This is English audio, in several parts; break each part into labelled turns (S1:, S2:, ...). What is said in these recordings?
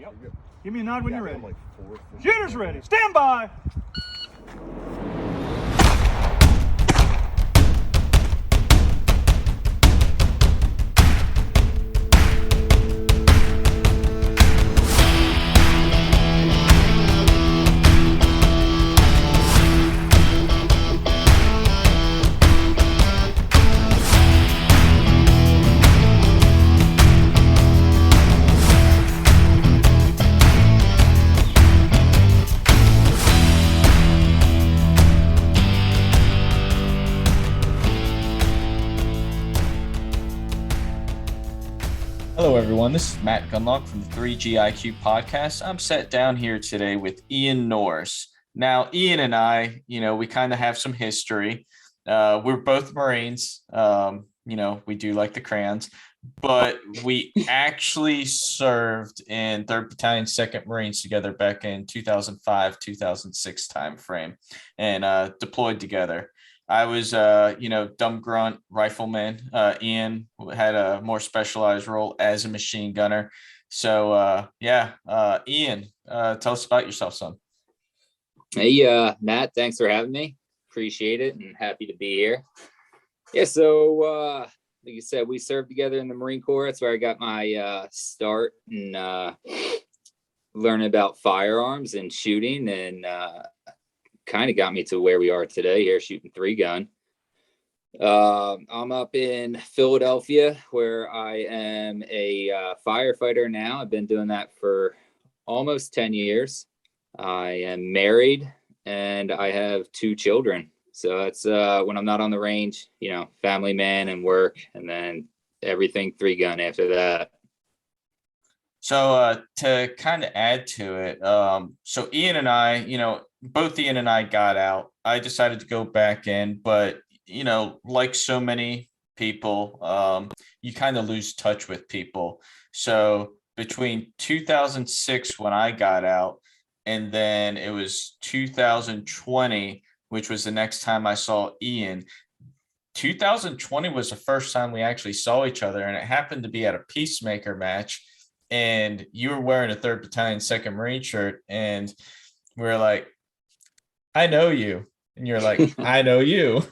S1: Yep. Give me a nod when you're ready.
S2: Like
S1: Shooter's ready. Stand by.
S3: Hello, everyone. This is Matt Gunlock from the 3GIQ podcast. I'm sat down here today with Ian Norris. Now, Ian and I, we kind of have some history. We're both Marines. We do like the crayons, but we actually served in 3rd Battalion, 2nd Marines together back in 2005, 2006 timeframe and deployed together. I was, dumb grunt rifleman. Ian had a more specialized role as a machine gunner. So, Ian, tell us about yourself, son.
S4: Hey, Matt, thanks for having me. Appreciate it and happy to be here. Yeah, so like you said, we served together in the Marine Corps. That's where I got my start in learning about firearms and shooting, and kind of got me to where we are today here shooting 3-gun. I'm up in Philadelphia where I am a firefighter now. I've been doing that for almost 10 years. I am married and I have 2 children. So that's when I'm not on the range, family man and work, and then everything 3-gun after that.
S3: So to kind of add to it, so Ian and I, both Ian and I got out. I decided to go back in, but, like so many people, you kind of lose touch with people. So between 2006, when I got out, and then it was 2020, which was the next time I saw Ian, 2020 was the first time we actually saw each other, and it happened to be at a Peacemaker match. And you were wearing a 3rd Battalion, 2nd Marine shirt, and we were like, I know you. And you're like, I know you.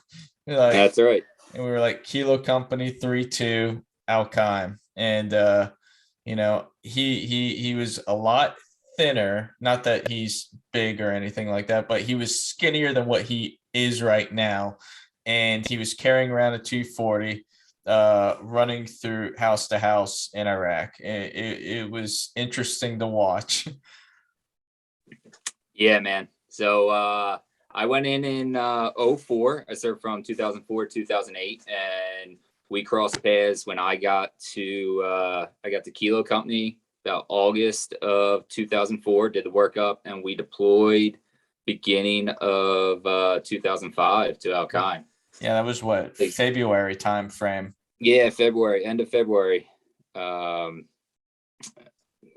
S3: You're like,
S4: that's right.
S3: And we were like, Kilo Company 3-2 Al-Qaim. And he was a lot thinner, not that he's big or anything like that, but he was skinnier than what he is right now. And he was carrying around a 240. Running through house to house in Iraq. It was interesting to watch.
S4: Yeah, man. So I went in 04. I served from 2004 to 2008, and we crossed paths when I got to Kilo Company about August of 2004. Did the workup, and we deployed beginning of 2005 to Al-Qaim.
S3: Yeah, that was what, February time frame.
S4: Yeah, February, end of February,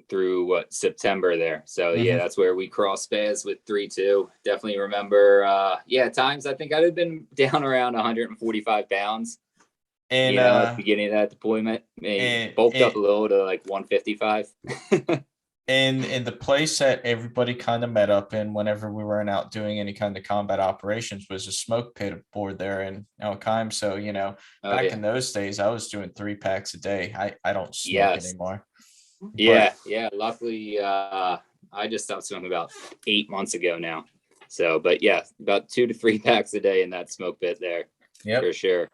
S4: through September there. So yeah, that's where we crossed paths with 3-2. Definitely remember. At times I think I'd have been down around 145 pounds. And at the beginning of that deployment, bulked up a little to like 155.
S3: And the place that everybody kind of met up in whenever we weren't out doing any kind of combat operations was a smoke pit aboard there in Al-Qaim. So, back in those days, I was doing 3 packs a day. I don't smoke anymore.
S4: Yeah. Luckily, I just stopped smoking about 8 months ago now. So, but yeah, about 2 to 3 packs a day in that smoke pit there. Yeah, for sure.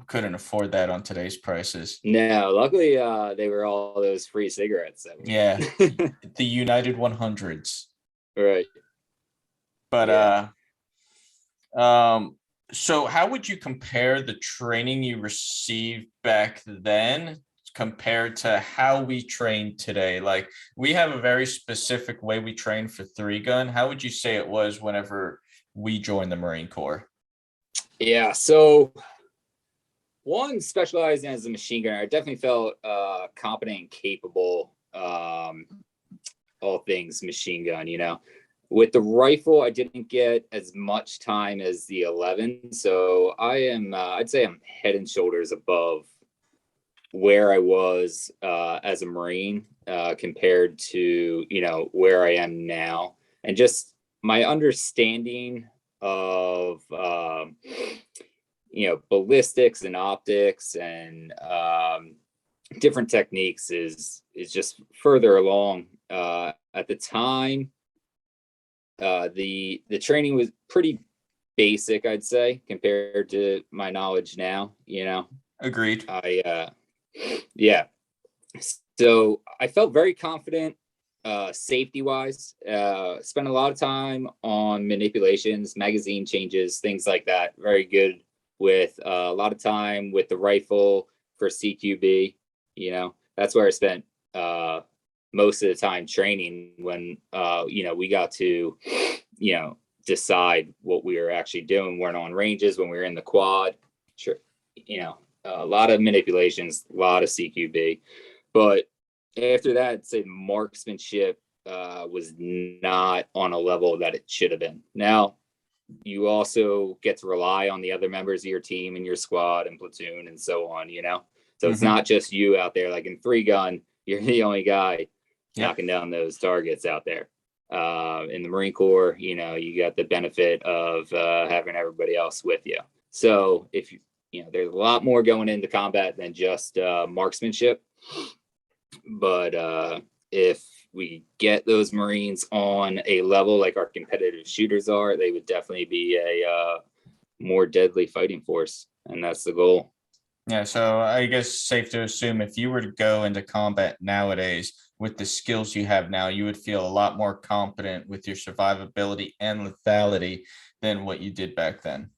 S3: Couldn't afford that on today's prices.
S4: No, luckily they were all those free cigarettes.
S3: Yeah, the United 100s.
S4: Right.
S3: But so how would you compare the training you received back then compared to how we train today? Like, we have a very specific way we train for 3-gun. How would you say it was whenever we joined the Marine Corps?
S4: Yeah, so one, specializing as a machine gunner, I definitely felt competent and capable, all things machine gun, With the rifle, I didn't get as much time as the 11. So I am, I'd say I'm head and shoulders above where I was as a Marine compared to, where I am now, and just my understanding of, ballistics and optics and different techniques is just further along. At the time, the training was pretty basic, I'd say, compared to my knowledge now.
S3: Agreed.
S4: Yeah. So I felt very confident, safety wise. Spent a lot of time on manipulations, magazine changes, things like that. Very good with a lot of time with the rifle for CQB. That's where I spent most of the time training when we got to decide what we were actually doing. We're on ranges when we were in the quad. Sure, a lot of manipulations, a lot of CQB. But after that, I'd say marksmanship was not on a level that it should have been. Now, you also get to rely on the other members of your team and your squad and platoon and so on, So it's not just you out there. Like in 3-gun, you're the only guy knocking down those targets out there. In the Marine Corps, you got the benefit of having everybody else with you. So if there's a lot more going into combat than just marksmanship. But if we get those Marines on a level like our competitive shooters are, they would definitely be a more deadly fighting force. And that's the goal.
S3: Yeah, so I guess safe to assume if you were to go into combat nowadays with the skills you have now, you would feel a lot more confident with your survivability and lethality than what you did back then.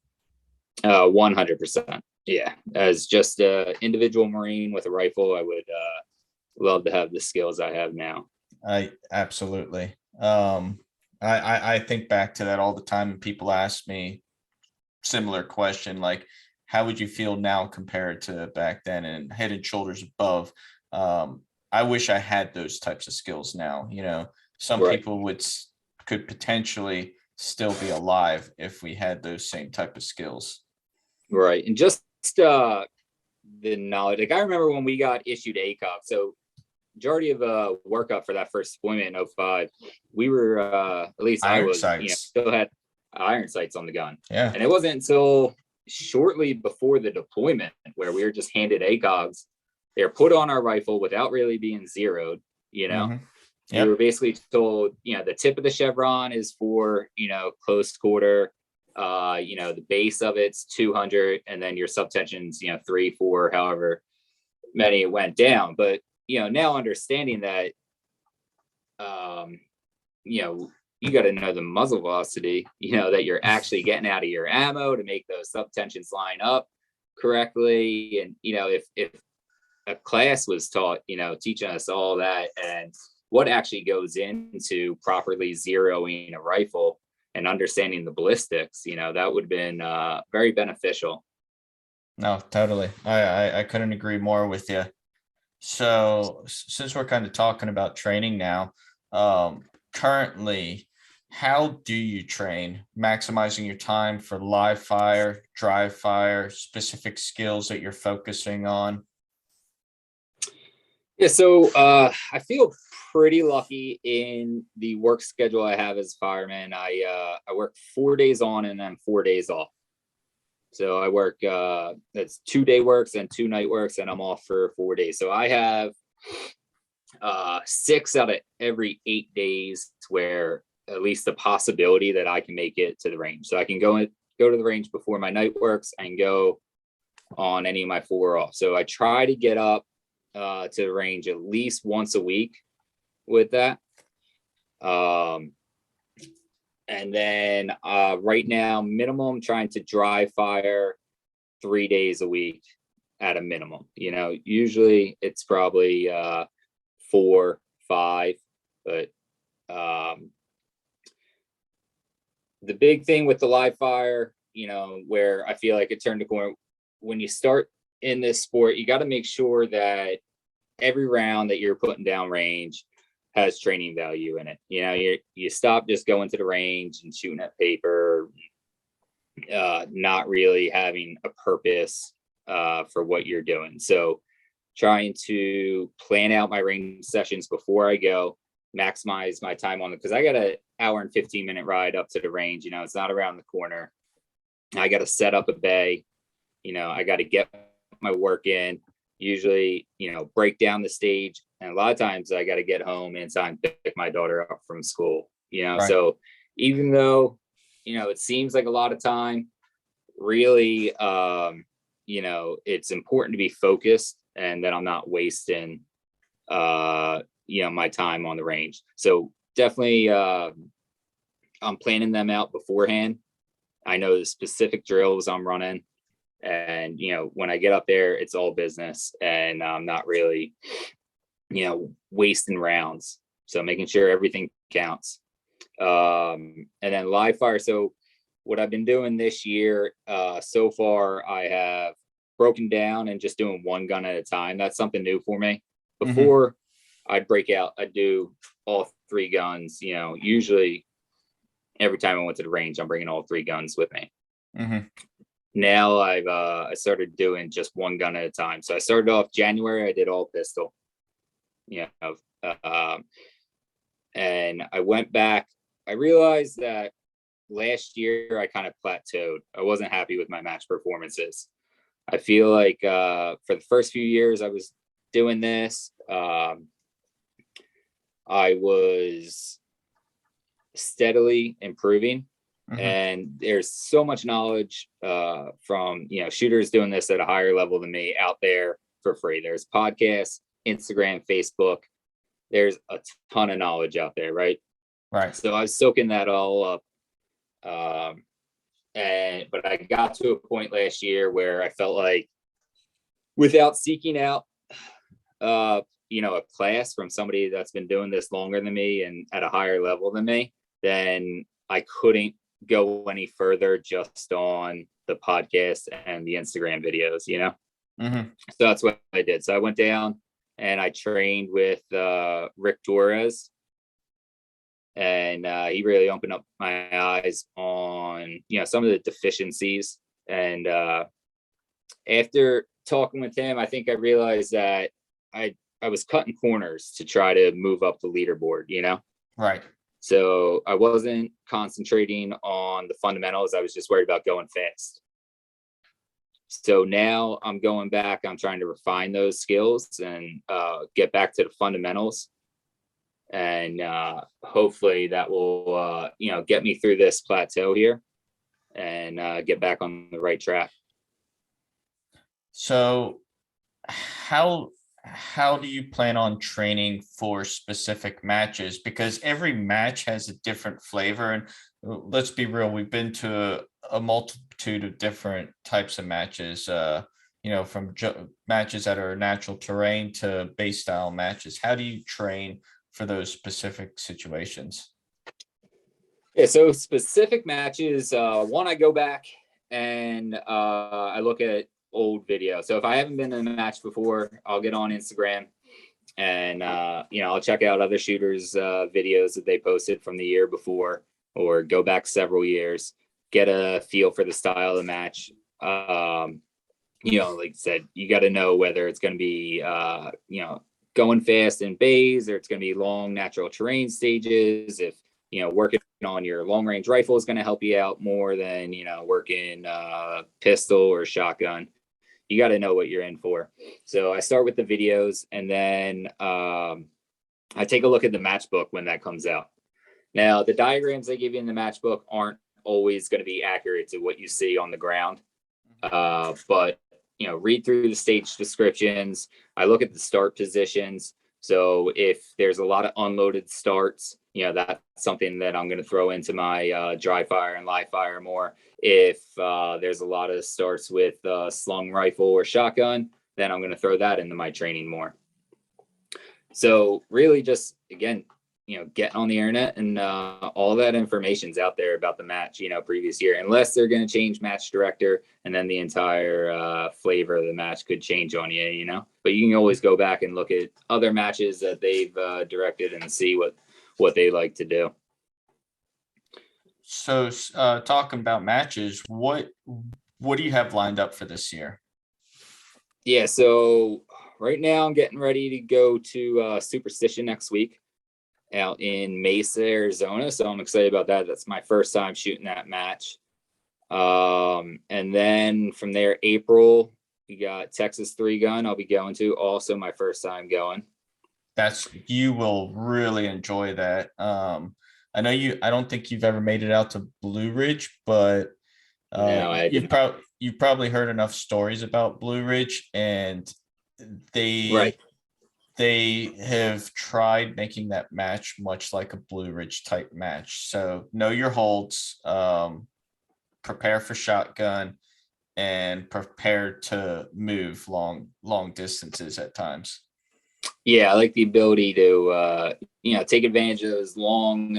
S4: 100%. Yeah. As just an individual Marine with a rifle, I would love to have the skills I have now.
S3: I absolutely. I think back to that all the time, and people ask me similar question, like, how would you feel now compared to back then, and head and shoulders above? I wish I had those types of skills now. Some people could potentially still be alive if we had those same type of skills.
S4: Right. And just the knowledge, like I remember when we got issued ACOG, so majority of workup for that first deployment in 05, we were at least
S3: iron
S4: I was
S3: sights.
S4: Still had iron sights on the gun.
S3: Yeah.
S4: And it wasn't until shortly before the deployment where we were just handed ACOGs. They're put on our rifle without really being zeroed.
S3: Yep.
S4: We were basically told, the tip of the chevron is for close quarter. The base of it's 200, and then your subtensions 3, 4, however many it went down. But now understanding that you got to know the muzzle velocity, that you're actually getting out of your ammo to make those subtensions line up correctly. And if a class was taught teaching us all that and what actually goes into properly zeroing a rifle and understanding the ballistics, that would have been very beneficial.
S3: No, totally. I couldn't agree more with you. So since we're kind of talking about training now, currently, how do you train, maximizing your time for live fire, dry fire, specific skills that you're focusing on?
S4: Yeah, so I feel pretty lucky in the work schedule I have as a fireman. I work 4 days on and then 4 days off. So I work that's 2-day works and 2 night works, and I'm off for 4 days. So I have 6 out of every 8 days where at least the possibility that I can make it to the range. So I can go to the range before my night works and go on any of my 4 off. So I try to get up to the range at least once a week with that. And then right now, minimum trying to dry fire 3 days a week at a minimum. Usually it's probably 4, 5, but the big thing with the live fire, where I feel like it turned a corner, when you start in this sport, you got to make sure that every round that you're putting down range has training value in it. You stop just going to the range and shooting at paper, not really having a purpose for what you're doing. So trying to plan out my range sessions before I go, maximize my time on it, because I got an hour and 15-minute ride up to the range. It's not around the corner. I got to set up a bay. I got to get my work in, usually, break down the stage. And a lot of times I got to get home in time to pick my daughter up from school,
S3: Right.
S4: So even though, it seems like a lot of time, really, it's important to be focused and that I'm not wasting, my time on the range. So definitely, I'm planning them out beforehand. I know the specific drills I'm running, and when I get up there, it's all business, and I'm not really, wasting rounds. So making sure everything counts. And then live fire. So what I've been doing this year, so far, I have broken down and just doing one gun at a time. That's something new for me. Before I'd break out, I'd do all 3 guns. Usually every time I went to the range, I'm bringing all 3 guns with me. Now I started doing just one gun at a time. So I started off January, I did all pistol. And I went back. I realized that last year I kind of plateaued. I wasn't happy with my match performances. I feel like for the first few years I was doing this, I was steadily improving. And there's so much knowledge from shooters doing this at a higher level than me out there for free. There's podcasts, Instagram, Facebook. There's a ton of knowledge out there, right? So I was soaking that all up. But I got to a point last year where I felt like, without seeking out a class from somebody that's been doing this longer than me and at a higher level than me, then I couldn't go any further just on the podcast and the Instagram videos, So that's what I did. So I went down and I trained with Rick Torres, and he really opened up my eyes on some of the deficiencies. And after talking with him, I think I realized that I was cutting corners to try to move up the leaderboard, So I wasn't concentrating on the fundamentals. I was just worried about going fast. So now I'm going back. I'm trying to refine those skills and get back to the fundamentals. And hopefully that will, get me through this plateau here and get back on the right track.
S3: So how do you plan on training for specific matches? Because every match has a different flavor, and let's be real, we've been to a multitude of different types of matches, from matches that are natural terrain to base style matches. How do you train for those specific situations?
S4: Yeah, so specific matches, one, I go back and I look at old video. So if I haven't been in a match before, I'll get on Instagram and I'll check out other shooters videos that they posted from the year before, or go back several years, get a feel for the style of the match. Like I said, you got to know whether it's going to be going fast in bays, or it's going to be long natural terrain stages. If working on your long range rifle is going to help you out more than working pistol or shotgun. You got to know what you're in for. So I start with the videos, and then I take a look at the match book when that comes out. Now, the diagrams they give you in the match book aren't always going to be accurate to what you see on the ground. But read through the stage descriptions. I look at the start positions. So if there's a lot of unloaded starts, that's something that I'm going to throw into my dry fire and live fire more. If there's a lot of starts with slung rifle or shotgun, then I'm going to throw that into my training more. So really just, again, getting on the internet, and all that information's out there about the match, previous year, unless they're going to change match director, and then the entire flavor of the match could change on you, but you can always go back and look at other matches that they've directed and see what they like to do.
S3: So talking about matches, what do you have lined up for this year?
S4: Yeah, so right now I'm getting ready to go to Superstition next week out in Mesa, Arizona. So I'm excited about that. That's my first time shooting that match. And then from there, April, we got Texas 3-gun. I'll be going to, also my first time going.
S3: You will really enjoy that. I don't think you've ever made it out to Blue Ridge, but
S4: No, I didn't.
S3: you've probably heard enough stories about Blue Ridge, and
S4: Right.
S3: they have tried making that match much like a Blue Ridge type match. So know your holds, prepare for shotgun, and prepare to move long distances at times.
S4: Yeah, I like the ability to take advantage of those long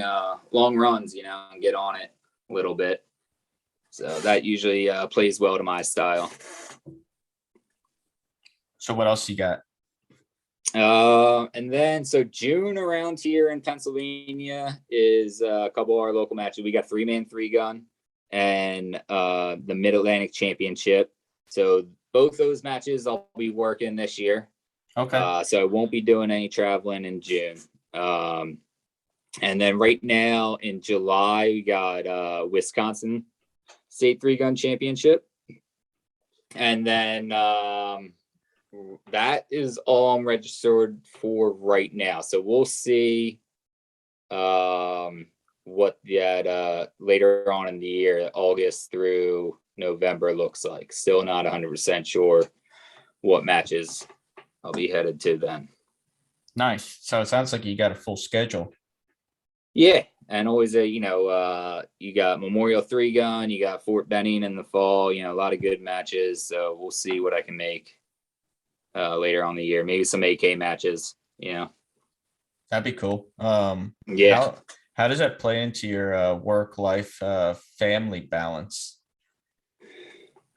S4: runs, and get on it a little bit. So that usually plays well to my style.
S3: So what else you got?
S4: And then so June around here in Pennsylvania is a couple of our local matches. We got 3-man 3-gun and the Mid-Atlantic Championship. So both those matches I'll be working this year.
S3: Okay.
S4: So I won't be doing any traveling in June. And then right now in July, we got Wisconsin State 3-gun Championship. And then that is all I'm registered for right now. So we'll see what that later on in the year, August through November, looks like. Still not 100% sure what matches I'll be headed to then.
S3: Nice. So it sounds like you got a full schedule.
S4: Yeah, and always you got Memorial 3-gun, you got Fort Benning in the fall. A lot of good matches. So we'll see what I can make later on in the year. Maybe some AK matches.
S3: That'd be cool.
S4: Yeah.
S3: How does that play into your work life family balance?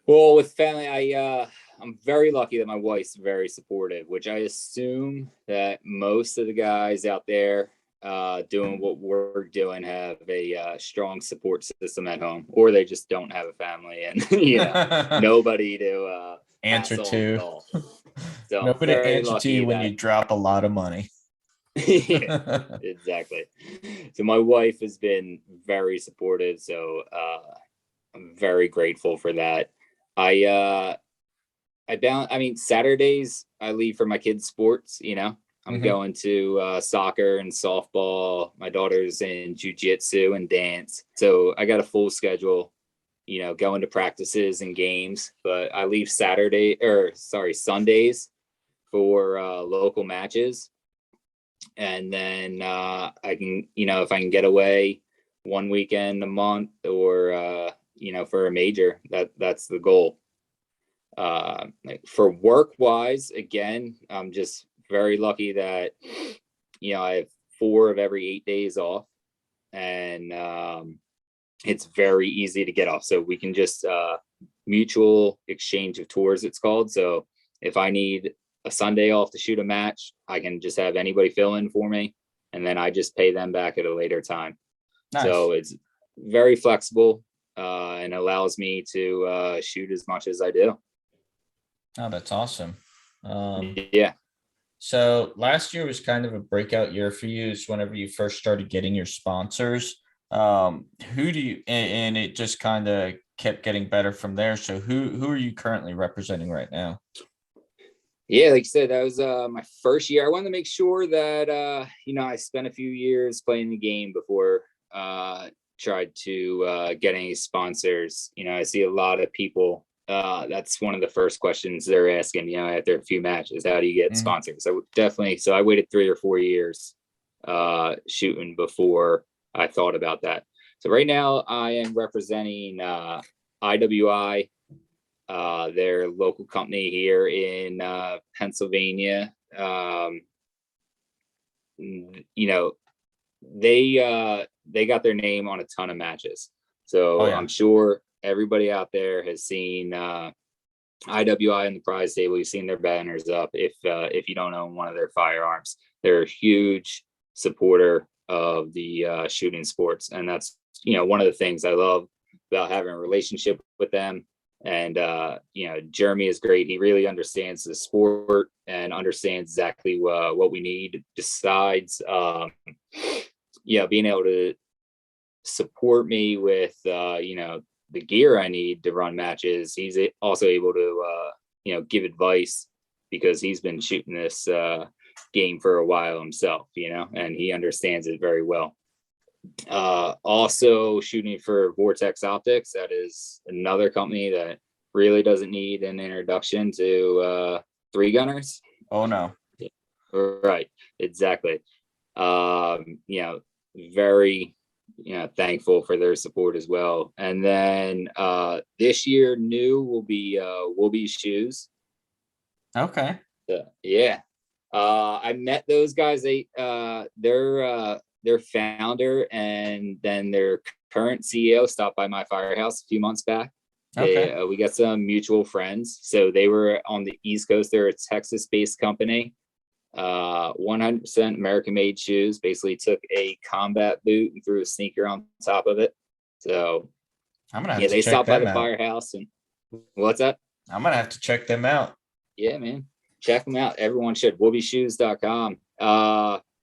S4: Well, with family, I'm very lucky that my wife's very supportive, which I assume that most of the guys out there doing what we're doing have a strong support system at home, or they just don't have a family and nobody to
S3: answer to.
S4: So
S3: nobody answer to you when you drop a lot of money.
S4: Yeah, exactly. So my wife has been very supportive, so I'm very grateful for that. Saturdays I leave for my kids' sports. I'm going to soccer and softball. My daughter's in jiu-jitsu and dance. So I got a full schedule, going to practices and games. But I leave Sundays for local matches. And then I can, if I can get away one weekend a month or, for a major, that's the goal. For work-wise, again, I'm just very lucky that I have 4 of every 8 days off, and it's very easy to get off. So we can just mutual exchange of tours, it's called. So if I need a Sunday off to shoot a match, I can just have anybody fill in for me, and then I just pay them back at a later time. Nice. So it's very flexible and allows me to shoot as much as I do.
S3: Oh, that's awesome.
S4: Yeah.
S3: So last year was kind of a breakout year for you. It's whenever you first started getting your sponsors. And it just kind of kept getting better from there. So who are you currently representing right now?
S4: Yeah, like you said, that was my first year. I wanted to make sure that I spent a few years playing the game before tried to get any sponsors. I see a lot of people. That's one of the first questions they're asking, after a few matches, how do you get sponsors? So I waited 3 or 4 years shooting before I thought about that. So right now I am representing IWI, their local company here in Pennsylvania. They got their name on a ton of matches. So I'm sure everybody out there has seen IWI in the prize table. You've seen their banners up. If you don't own one of their firearms, they're a huge supporter of the shooting sports, and that's one of the things I love about having a relationship with them. And Jeremy is great. He really understands the sport and understands exactly what we need. Besides, being able to support me with the gear I need to run matches. He's also able to give advice because he's been shooting this game for a while himself, and he understands it very well. Also shooting for Vortex Optics. That is another company that really doesn't need an introduction to three gunners.
S3: Oh no.
S4: Right. Exactly. Very thankful for their support as well. And then this year new will be shoes.
S3: Okay.
S4: Yeah. I met those guys. Their founder and then their current CEO stopped by my firehouse a few months back.
S3: Okay.
S4: We got some mutual friends. So they were on the East Coast. They're a Texas-based company. 100% American-made shoes. Basically took a combat boot and threw a sneaker on top of it. So
S3: I'm gonna have to
S4: they
S3: check
S4: stopped by
S3: them
S4: the
S3: out.
S4: firehouse. And what's that?
S3: I'm gonna have to check them out.
S4: Yeah, man. Check them out. Everyone should. Woobyshoes.com.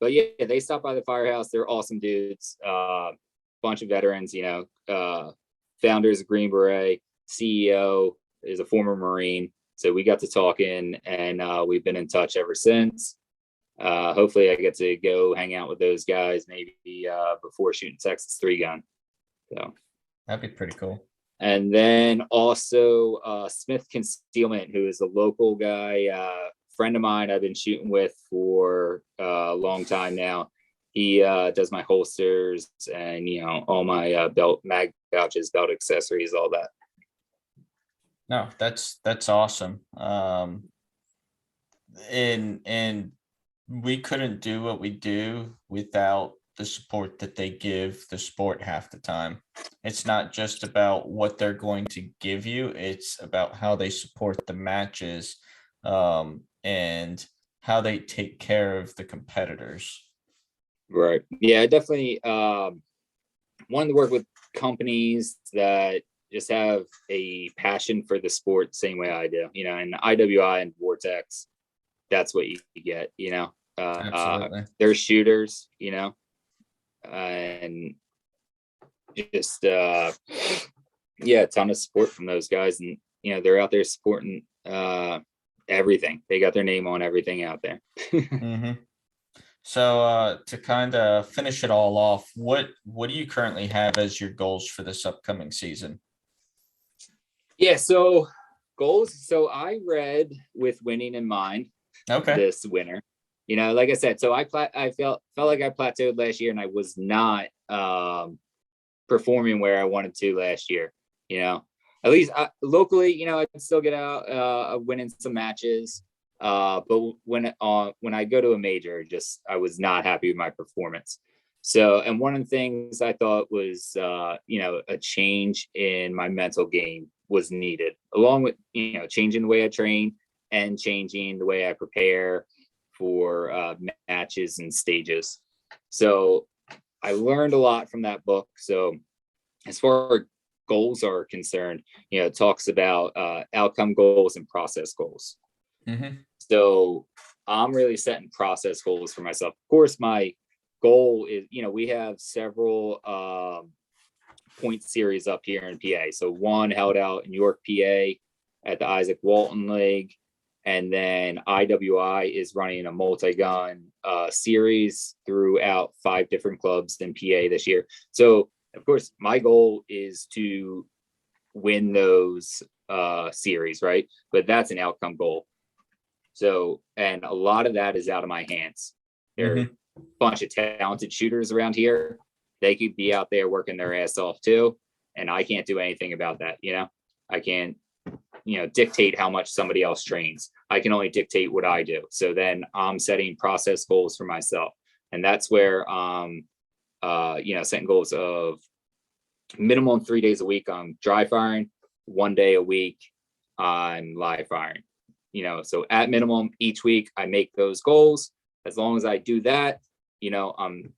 S4: But yeah, they stopped by the firehouse. They're awesome dudes. Bunch of veterans, founders of Green Beret, CEO is a former Marine. So we got to talking and we've been in touch ever since. Hopefully I get to go hang out with those guys maybe before shooting Texas 3-gun. So
S3: That'd be pretty cool.
S4: And then also Smith Concealment, who is a local guy, friend of mine I've been shooting with for a long time now. He does my holsters and, all my belt, mag pouches, belt accessories, all that.
S3: No, that's awesome. And we couldn't do what we do without the support that they give the sport half the time. It's not just about what they're going to give you, it's about how they support the matches, and how they take care of the competitors.
S4: Right. Yeah, I definitely wanted to work with companies that just have a passion for the sport the same way I do, and IWI and Vortex, that's what you get,
S3: Absolutely.
S4: they're shooters, and just a ton of support from those guys. And, they're out there supporting everything. They got their name on everything out there.
S3: Mm-hmm. So to kind of finish it all off, what do you currently have as your goals for this upcoming season?
S4: Yeah, so goals. So I read with winning in mind.
S3: Okay.
S4: This winter, like I said, so I felt like I plateaued last year and I was not performing where I wanted to last year. At least locally, I could still get out winning some matches. But when I go to a major, I was not happy with my performance. So, and one of the things I thought was, a change in my mental game was needed, along with, changing the way I train and changing the way I prepare for matches and stages. So I learned a lot from that book. So as far as goals are concerned, it talks about outcome goals and process goals.
S3: Mm-hmm.
S4: So I'm really setting process goals for myself. Of course, my goal is, we have several point series up here in PA. So one held out in York, PA at the Isaac Walton League. And then IWI is running a multi-gun series throughout 5 different clubs in PA this year. So, of course, my goal is to win those series, right? But that's an outcome goal. So, and a lot of that is out of my hands. There are a bunch of talented shooters around here. They could be out there working their ass off too. And I can't do anything about that. I can't, dictate how much somebody else trains. I can only dictate what I do. So then I'm setting process goals for myself. And that's where, setting goals of minimum 3 days a week I'm dry firing, 1 day a week I'm live firing. So at minimum each week I make those goals. As long as I do that, I'm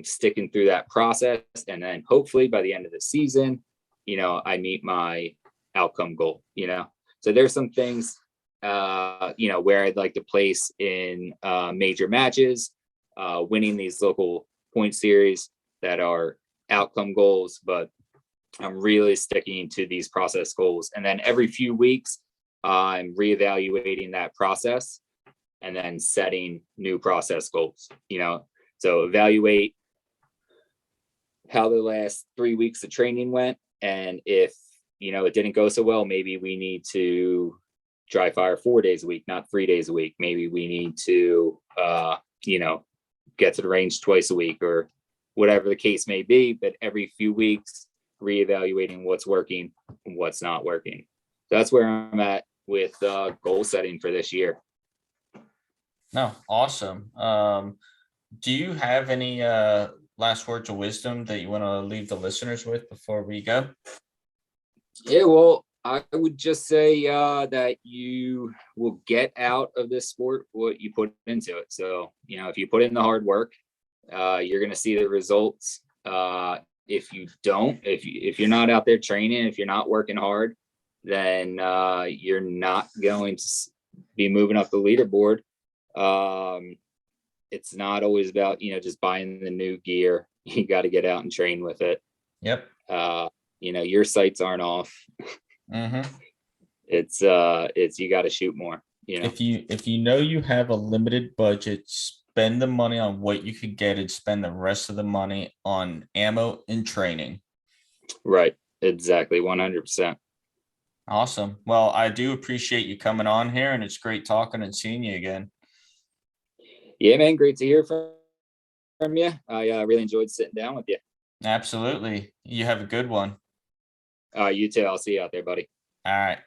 S4: sticking through that process. And then hopefully by the end of the season, I meet my outcome goal, you know? So there's some things, you know, where I'd like to place in major matches, winning these local point series that are outcome goals, but I'm really sticking to these process goals. And then every few weeks, I'm reevaluating that process and then setting new process goals, you know? So evaluate how the last 3 weeks of training went. And if, you know, it didn't go so well, maybe we need to dry fire 4 days a week, not 3 days a week. Maybe we need to, you know, get to the range twice a week or whatever the case may be. But every few weeks, reevaluating what's working and what's not working. So that's where I'm at with goal setting for this year.
S3: No, awesome. Do you have any last words of wisdom that you want to leave the listeners with before we go?
S4: Yeah, well, I would just say that you will get out of this sport what you put into it. So, you know, if you put in the hard work, you're going to see the results. If you don't, if you're not out there training, if you're not working hard, then you're not going to be moving up the leaderboard. It's not always about, you know, just buying the new gear. You got to get out and train with it.
S3: Yep.
S4: You know, your sights aren't off.
S3: Mm-hmm.
S4: It's you got to shoot more, you know.
S3: If you know you have a limited budget, spend the money on what you could get and spend the rest of the money on ammo and training.
S4: Right. Exactly. 100%.
S3: Awesome. Well, I do appreciate you coming on here, and it's great talking and seeing you again.
S4: Yeah, man. Great to hear from you. I really enjoyed sitting down with you.
S3: Absolutely. You have a good one.
S4: You too. I'll see you out there, buddy.
S3: All right.